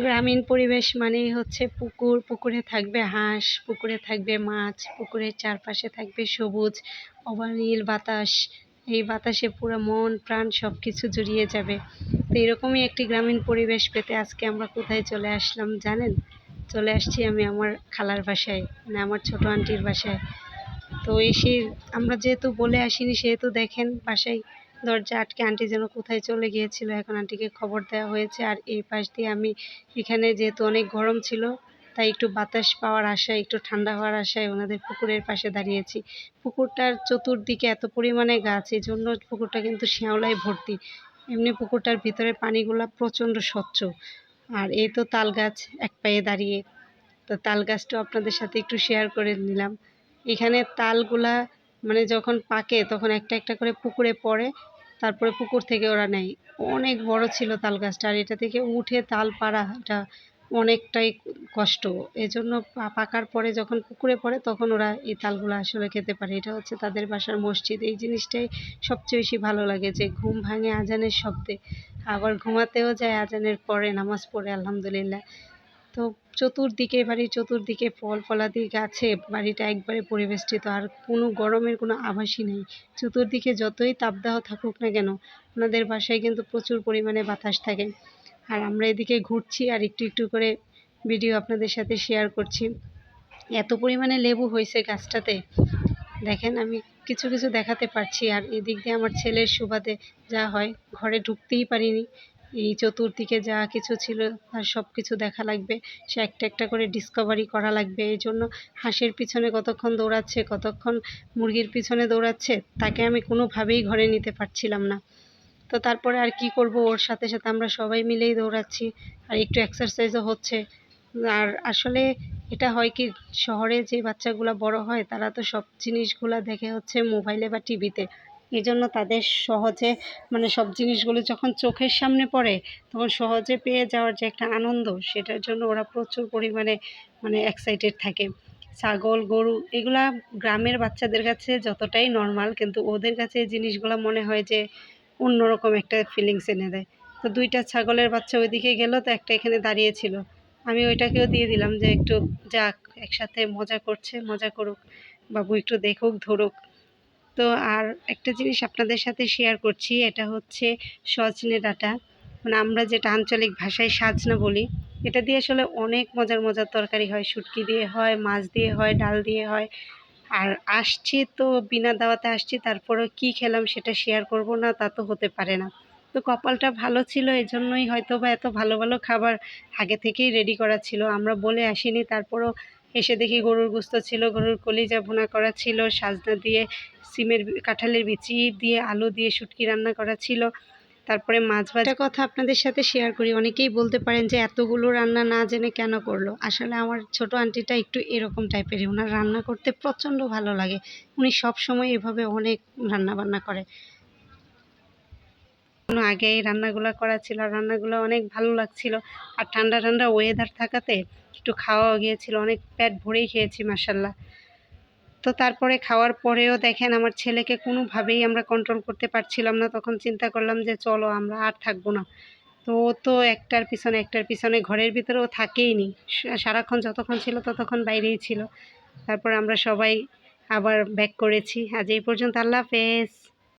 গ্রামীণ পরিবেশ মানেই হচ্ছে পুকুর, পুকুরে থাকবে হাঁস, পুকুরে থাকবে মাছ, পুকুরের চারপাশে থাকবে সবুজ, অবারিল বাতাস। এই বাতাসে পুরো মন প্রাণ সব কিছু জুড়িয়ে যাবে। তো এরকমই একটি গ্রামীণ পরিবেশ পেতে আজকে আমরা কোথায় চলে আসলাম জানেন? চলে আসছি আমি আমার খালার বাসায়, মানে আমার ছোট আন্টির বাসায়। তো এসে আমরা যেহেতু বলে আসিনি, সেহেতু দেখেন বাসায় দরজা আটকে আন্টি যেন কোথায় চলে গিয়েছিল। এখন আন্টিকে খবর দেওয়া হয়েছে। আর এই পাশ দিয়ে আমি এখানে যেহেতু অনেক গরম ছিল, তাই একটু বাতাস পাওয়ার আশায়, একটু ঠান্ডা হওয়ার আশায় ওনাদের পুকুরের পাশে দাঁড়িয়েছি। পুকুরটার চতুর্দিকে এত পরিমাণে গাছ, এই জন্য পুকুরটা কিন্তু শ্যাওলায় ভর্তি। এমনি পুকুরটার ভিতরে পানিগুলা প্রচণ্ড স্বচ্ছ। আর এই তো তাল গাছ এক পায়ে দাঁড়িয়ে। তো তাল গাছটাও আপনাদের সাথে একটু শেয়ার করে নিলাম। এখানে তালগুলা মানে যখন পাকে তখন একটা একটা করে পুকুরে পড়ে, তারপরে পুকুর থেকে ওরা নেয়। অনেক বড় ছিল তাল গাছটা, আর এটা থেকে উঠে তাল পাড়া এটা অনেকটাই কষ্ট। এজন্য পাকার পরে যখন পুকুরে পড়ে তখন ওরা এই তালগুলো আসলে খেতে পারে। এটা হচ্ছে তাদের বাসার মসজিদ। এই জিনিসটাই সবচেয়ে বেশি ভালো লাগে, যে ঘুম ভাঙে আজানের শব্দে, আবার ঘুমাতেও যায় আজানের পরে, নামাজ পড়ে আলহামদুলিল্লাহ। তো চতুর্দিকে, বাড়ির চতুর্দিকে ফল ফলাদি গাছে বাড়িটা একবারে পরিবেষ্টিত, আর কোনো গরমের কোনো আভাসই নেই। চতুর্দিকে যতই তাপদাহ থাকুক না কেন, ওনাদের বাসায় কিন্তু প্রচুর পরিমাণে বাতাস থাকে। আর আমরা এদিকে ঘুরছি আর একটু একটু করে ভিডিও আপনাদের সাথে শেয়ার করছি। এত পরিমাণে লেবু হয়েছে গাছটাতে, দেখেন আমি কিছু কিছু দেখাতে পারছি। আর এদিক দিয়ে আমার ছেলের সুবাদে যা হয়, ঘরে ঢুকতেই পারিনি। এই চতুর্দিকে যা কিছু ছিল তার সব কিছু দেখা লাগবে, সে একটা একটা করে ডিসকভারি করা লাগবে। এই জন্য হাঁসের পিছনে কতক্ষণ দৌড়াচ্ছে, কতক্ষণ মুরগির পিছনে দৌড়াচ্ছে, তাকে আমি কোনোভাবেই ঘরে নিতে পারছিলাম না। তো তারপরে আর কি করব, ওর সাথে সাথে আমরা সবাই মিলেই দৌড়াচ্ছি, আর একটু এক্সারসাইজও হচ্ছে। আর আসলে এটা হয় কি, শহরে যে বাচ্চাগুলো বড় হয় তারা তো সব জিনিসগুলো দেখে হচ্ছে মোবাইলে বা টিভিতে। এই জন্য তাদের সহজে মানে সব জিনিসগুলো যখন চোখের সামনে পড়ে তখন সহজে পেয়ে যাওয়ার যে একটা আনন্দ, সেটার জন্য ওরা প্রচুর পরিমাণে মানে এক্সাইটেড থাকে। ছাগল গরু এগুলা গ্রামের বাচ্চাদের কাছে যতটাই নর্মাল, কিন্তু ওদের কাছে এই জিনিসগুলো মনে হয় যে অন্যরকম একটা ফিলিংস এনে দেয়। তো দুইটা ছাগলের বাচ্চা ওইদিকে গেল, তো একটা এখানে দাঁড়িয়েছিল। আমি ওইটাকেও দিয়ে দিলাম যে একটু যাক, একসাথে মজা করছে, মজা করুক, বাবু একটু দেখুক ধরুক। তো আর একটা জিনিস আপনাদের সাথে শেয়ার করছি, এটা হচ্ছে সজনে ডাঁটা, মানে আমরা যেটা আঞ্চলিক ভাষায় সাজনা বলি। এটা দিয়ে আসলে অনেক মজার মজার তরকারি হয়, শুটকি দিয়ে হয়, মাছ দিয়ে হয়, ডাল দিয়ে হয়। আর আসছি তো বিনা দাওয়াতে আসছি, তারপরেও কি খেলাম সেটা শেয়ার করব না তা তো হতে পারে না। তো কপালটা ভালো ছিল, এজন্যই হয়তো বা এত ভালো ভালো খাবার আগে থেকেই রেডি করা ছিল। আমরা বলে আসিনি, তারপরও এসে দেখি গরুর গোস্ত ছিল, গরুর কলিজা ভুনা করা ছিল, সাজনা দিয়ে সিমের কাঁঠালের বিচি দিয়ে আলু দিয়ে শুটকি রান্না করা ছিল, তারপরে মাছ ভাজা। একটা কথা আপনাদের সাথে শেয়ার করি, অনেকেই বলতে পারেন যে এতগুলো রান্না না জেনে কেন করলো। আসলে আমার ছোট আন্টিটা একটু এরকম টাইপেরই, ওনার রান্না করতে প্রচণ্ড ভালো লাগে। উনি সব সময় এভাবে অনেক রান্না বান্না করে। আগে এই রান্নাগুলো করা ছিল, আর রান্নাগুলো অনেক ভালো লাগছিল। আর ঠান্ডা ঠান্ডা ওয়েদার থাকাতে একটু খাওয়াও গিয়েছিল, অনেক পেট ভরেই খেয়েছি মাসাল্লাহ। তো তারপরে খাওয়ার পরেও দেখেন আমার ছেলেকে কোনোভাবেই আমরা কন্ট্রোল করতে পারছিলাম না। তখন চিন্তা করলাম যে চলো আমরা আর থাকবো না। তো ও তো একটার পিছনে ঘরের ভিতরেও থাকেই নি, সারাক্ষণ যতক্ষণ ছিল ততক্ষণ বাইরেই ছিল। তারপর আমরা সবাই আবার ব্যাক করেছি। আজ এই পর্যন্ত, আল্লাহ হাফেজ।